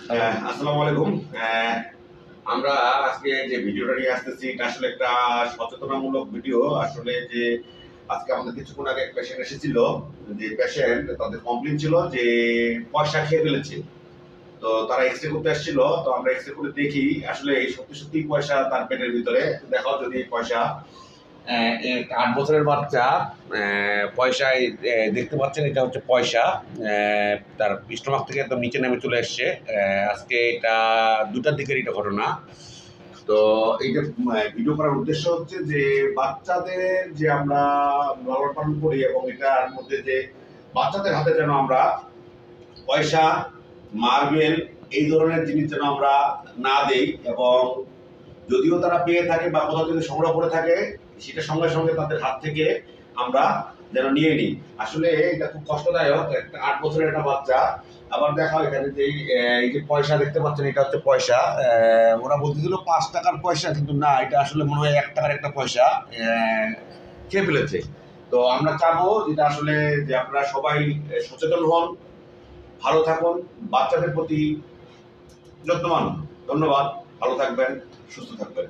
আসসালামু আলাইকুম। আমরা আজকে যে ভিডিওটা নিয়ে আসতেছি এটা আসলে একটা সচেতনামূলক ভিডিও। আসলে যে আজকে আমাদের কিছুক্ষণ আগে এক পেশেন্ট এসেছিল, যে পেশেন্ট তাদের কমপ্লেন ছিল যে পয়সা খেয়ে ফেলেছে। তো তারা এক্সরে করতে আসছিল, তো আমরা এক্সরে করে দেখি আসলে সত্যি সত্যি পয়সা তার পেটের ভিতরে। দেখাও যদি পয়সা, 8 বছরের বাচ্চা, পয়সায় দেখতে পাচ্ছেন এটা হচ্ছে পয়সা। তার স্টোমাক থেকে একদম নিচে নেমে চলে এসছে। আজকে এটা 2টার দিকের এটা ঘটনা। তো এইটা ভিডিও করার উদ্দেশ্য হচ্ছে যে বাচ্চাদের যে আমরা লালন পালন করি এবং এটার মধ্যে যে বাচ্চাদের হাতে যেন আমরা পয়সা, মার্বেল এই ধরনের জিনিস যেন আমরা না দেই, এবং যদিও তারা পেয়ে থাকে বা কোথাও যদি সংগ্রহ করে থাকে সেটা সঙ্গে সঙ্গে তাদের হাত থেকে আমরা যেন নিয়ে নিই। আসলে এটা খুব কষ্টদায়ক, একটা 8 বছরের একটা বাচ্চা। আবার দেখাও এখানে যে এই যে পয়সা দেখতে পাচ্ছেন এটা হচ্ছে পয়সা। ওরা বলতেছিল 5 টাকার পয়সা, কিন্তু না, এটা আসলে মনে হয় 1 টাকার একটা পয়সা খেয়ে ফেলেছে। তো আমরা চাবো যেটা আসলে যে আপনারা সবাই সচেতন হন, ভালো থাকুন, বাচ্চাদের প্রতি যত্নবান হন। ধন্যবাদ, ভালো থাকবেন, সুস্থ থাকবেন।